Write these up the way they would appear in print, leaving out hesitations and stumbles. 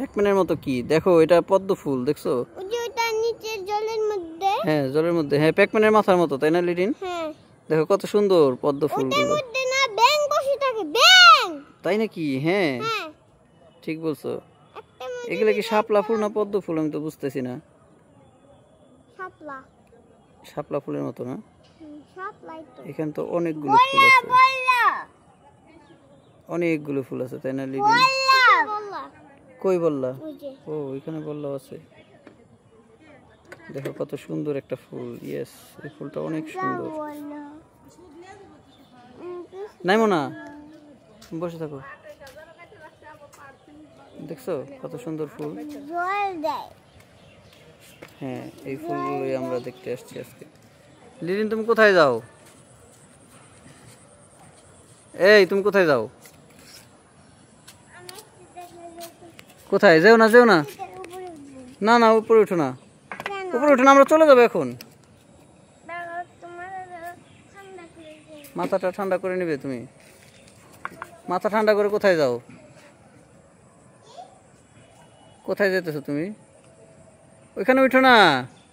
প্যাকম্যানের মতো কি দেখো, এটা পদ্ম ফুল দেখছো? ওই যে ওটা নিচে জলের মধ্যে। হ্যাঁ জলের মধ্যে, হ্যাঁ প্যাকম্যানের মাথার মতো, তাই না লিটিন? হ্যাঁ দেখো কত সুন্দর পদ্ম ওটার ফুলগুলো। মধ্যে না ব্যাঙ বসে থাকে, ব্যাঙ। তাই নাকি? হ্যাঁ হ্যাঁ ঠিক বলছো। একটা মধ্যে এগুলো কি শাপলা ফুল না পদ্ম ফুল আমি তো বুঝতেছি না। শাপলা। শাপলা ফুলের মতো না? শাপলাই তো। এখানে তো অনেকগুলো ফুল আছে, বললা অনেকগুলো ফুল আছে তাই না লিটিন? বললা কই বললা? ওই যে ও ওইখানে বললা আছে। দেখো কত সুন্দর একটা ফুল। ইয়েস, এই ফুলটা অনেক সুন্দর। বললা নাইমো না, বসে থাকো। দেখছো কত সুন্দর ফুল? জল দেয়। হ্যাঁ এই ফুলগুলোই আমরা দেখতে আসছি আজকে। লিলিন তুমি কোথায় যাও? এই তুমি কোথায় যাও? কোথায় যেও না, যেও না, না না উপরে উঠো না, উপরে উঠো না, আমরা চলে যাবো এখন। মাথাটা ঠান্ডা করে নিবে তুমি? মাথা ঠান্ডা করে কোথায় যাও? কোথায় যেতেছো তুমি? ওইখানে উঠো না,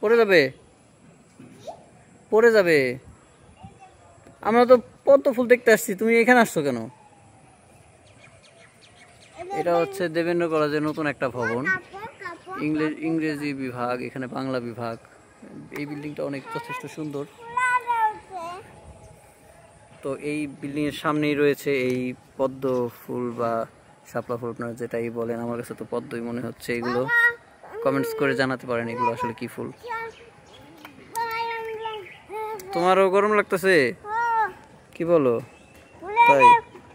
পড়ে যাবে, পড়ে যাবে। আমরা তো পদ্ম ফুল দেখতে আসছি, তুমি এখানে আসছো কেন? এটা হচ্ছে দেবেন্দ্র কলেজের নতুন একটা ভবন, ইংরেজি বিভাগ, এখানে বাংলা বিভাগ। এই বিল্ডিংটা অনেক যথেষ্ট সুন্দর। তো এই বিল্ডিং এর সামনেই রয়েছে এই পদ্ম ফুল বা শাপলা ফুল, আপনারা যেটাই বলেন, আমার কাছে তো পদ্মই মনে হচ্ছে। এগুলো কমেন্টস করে জানাতে পারেন এগুলো আসলে কি ফুল। তোমারও গরম লাগতেছে? কি বলো? তাই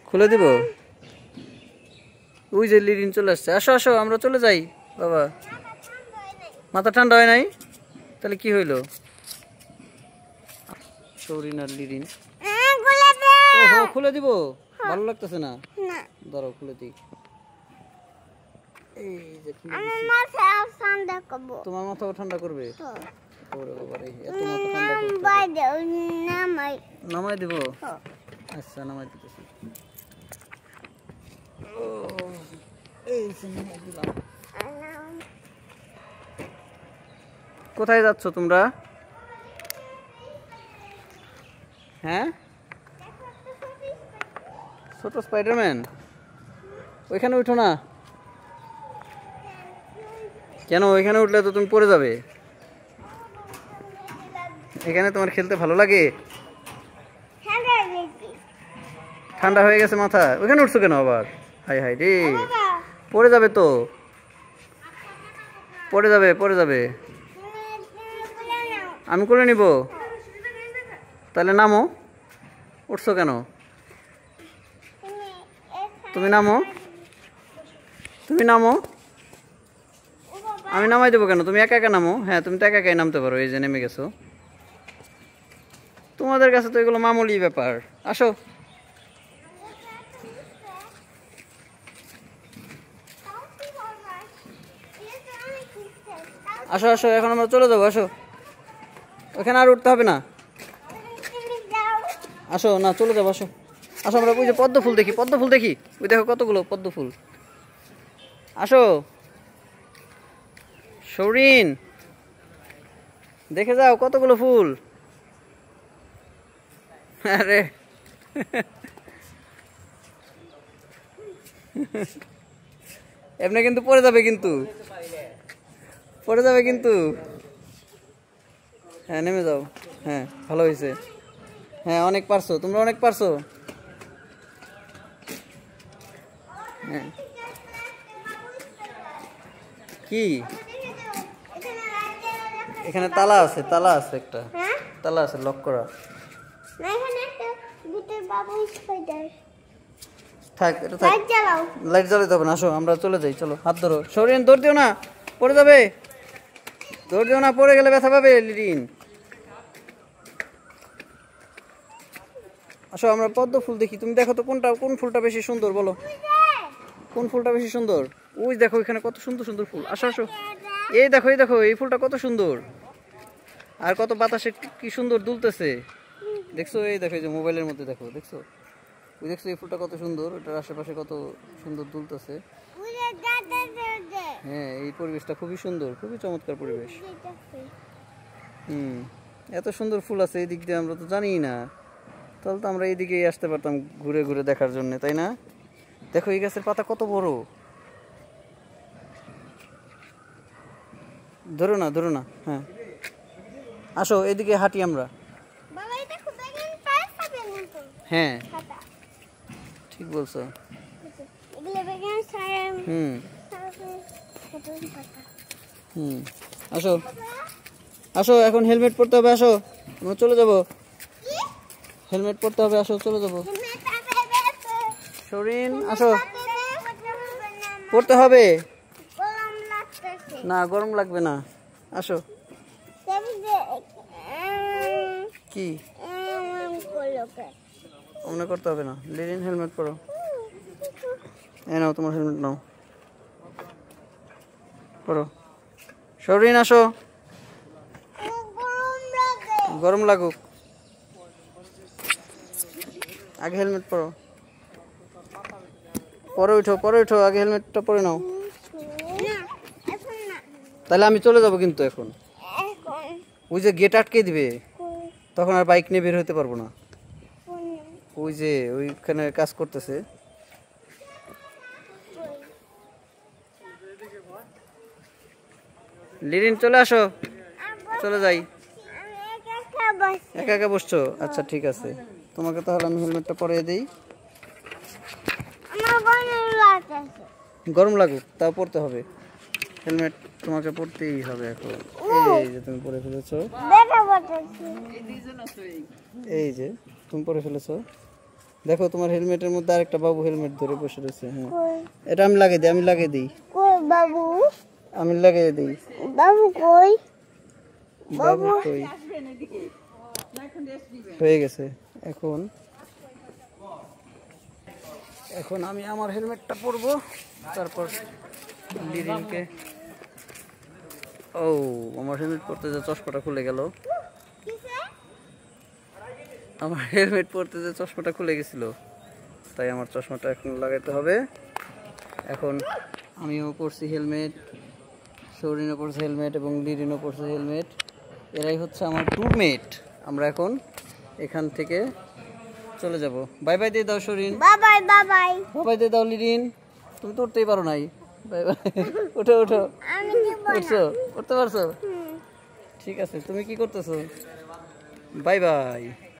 খুলে দিব? ওই যে লিরিন চলে আসছে, আসো আসো আমরা চলে যাই। বাবা মাথা ঠান্ডা হয় নাই? তাহলে কি হইলো? সৌরিন আর লিরিন। ওহো খুলে দিব? ভালো লাগতেছে না? দাঁড়াও খুলে দিই। এই যে খুলে দিছি। তোমার মাথাও ঠান্ডা করবে? ওরে বাবা রে, এত মাথা ঠান্ডা করতে নামাই দিব? আচ্ছা নামাই দিতেছি। এই যে নামাই দিলাম। কোথায় যাচ্ছ তোমরা? হ্যাঁ ছোট স্পাইডারম্যান, ওইখানে উঠো না। কেন? ওইখানে উঠলে তো তুমি পড়ে যাবে। এখানে তোমার খেলতে ভালো লাগে? ঠান্ডা হয়ে গেছে মাথা, ওইখানে উঠছো কেন আবার? হাই হাই রে, পড়ে যাবে তো, পড়ে যাবে, পড়ে যাবে। আমি করে নিব? তাহলে নামো। উঠছো কেন? তুমি নামো, তুমি নামো। আমি নামাই দেবো কেন? তুমি একা একা নামো। হ্যাঁ তুমি তো একা একাই নামতে পারো, এই যে নেমে গেছো। তোমাদের কাছে তো এগুলো মামুলি ব্যাপার। আসো। আসো আসো এখন আমরা চলে যাবো, আসো। ওখানে আর উঠতে হবে না, আসো না চলে যাবো, আসো আসো। আমরা ওই যে পদ্ম ফুল দেখি, পদ্ম ফুল দেখি, ওই দেখো কতগুলো পদ্ম ফুল। আসো সৌরিন, দেখে যাও কতগুলো ফুল। আরে এমনি কিন্তু পড়ে যাবে, কিন্তু পড়ে যাবে কিন্তু। হ্যাঁ নেমে যাও। হ্যাঁ ভালো হয়েছে। হ্যাঁ অনেক পারছো, তোমরা অনেক পারছো। হ্যাঁ কি? এখানে তালা আছে, তালা আছে একটা, তালা আছে লক করা। থাক এটা থাক, লাইট জ্বালাতে হবে না। আসো আমরা চলে যাই, চলো হাত ধরো। সৌরিন দৌড় দিও না, পড়ে যাবে। দৌড় দিও না, পড়ে গেলে ব্যথা পাবে লিরিন। আসো আমরা পদ্ম ফুল দেখি। তুমি দেখো তো কোনটা, কোন ফুলটা বেশি সুন্দর বলো? কোন ফুলটা বেশি সুন্দর? ওই দেখো এখানে কত সুন্দর সুন্দর ফুল। আসো আসো, এই দেখো, এই দেখো এই ফুলটা কত সুন্দর, আর কত বাতাসে কি সুন্দর দুলতেছে। দেখছো? এই দেখো, এই যে মোবাইলের মধ্যে দেখো, দেখছো? ওই দেখছো এই ফুলটা কত সুন্দর, ওটার আশেপাশে কত সুন্দর দুলতেছে। এই পরিবেশটা খুবই সুন্দর, খুবই চমৎকার পরিবেশ। যেতেছে। এত সুন্দর ফুল আছে এই দিক দিয়ে, আমরা তো জানিই না। তাহলে তো আমরা এইদিকেই আসতে পারতাম ঘুরে ঘুরে দেখার জন্য, তাই না? দেখো এই গাছের পাতা কত বড়। ধরো না, ধরো না। হ্যাঁ, আসো এদিকে হাঁটি আমরা। বাবা এটা খুব বেগুন প্রাইস পাবে কিন্তু। হ্যাঁ, খাতা। ঠিক বলছো। এগুলো বেগুন সারাম। হুম বেগুন পাতা। হুম আসো, আসো, এখন হেলমেট পরতে হবে, আসো আমরা চলে যাব। হেলমেট পরতে হবে, আসো চলে যাব। শরীন আসো, পড়তে হবে। গরম লাগতেছে। না, গরম লাগবে না, আসো। কি মনে করতে হবে না। লিরিন হেলমেট পরো। এই নাও তোমার হেলমেট নাও, পরো। শরীন আসো, গরম লাগুক, আগে হেলমেট পরো। পরে উঠো, পরে উঠো, আগে হেলমেটটা পরে নাও। তাহলে আমি চলে যাব কিন্তু এখন। ওই যে গেট আটকে দিবে, তখন আর বাইক নিয়ে বের হতে পারবো না। ওই যে ওইখানে কাজ করতেছে। লিরিন চলে আসো, চলে যাই। একা একা বসছো? আচ্ছা ঠিক আছে, তোমাকে তাহলে আমি হেলমেটটা পরিয়ে দিই। গরম লাগুক, তাও পরতে হবে হেলমেট, তোমাকে পরতেই হবে এখন। এই যে তুমি পরে ফেলেছো, এই যে তুমি পরে ফেলেছো। দেখো তোমার হেলমেটের মধ্যে আরেকটা বাবু হেলমেট ধরে বসে রয়েছে। হ্যাঁ, এটা আমি লাগিয়ে দিই, আমি লাগিয়ে দিই, বাবু আমি লাগিয়ে দিই। বাবু কই? বাবু কই? হয়ে গেছে। এখন এখন আমি আমার হেলমেটটা পরবো, তারপর লিরিনকে। ও, আমার হেলমেট পরতে যে চশমাটা খুলে গেল। আমার হেলমেট পরতে যে চশমাটা খুলে গেছিল, তাই আমার চশমাটা এখন লাগাতে হবে। এখন আমিও পরছি হেলমেট, শৌরিনও পরছে হেলমেট এবং লিরিনও পরছে হেলমেট। এরাই হচ্ছে আমার ট্যুরমেট। আমরা এখন এখান থেকে চলে যাব। বাই বাই দিয়ে দাও শৌরিন। বাবাই বাবাই। বাই বাই দিয়ে দাও লিরিন। তুমি তো উঠতেই পারো নাই। Bye bye. ওঠো ওঠো। আমি নিব উঠছো? উঠতে পারছো? ঠিক আছে, তুমি কি করতেছো? Bye bye.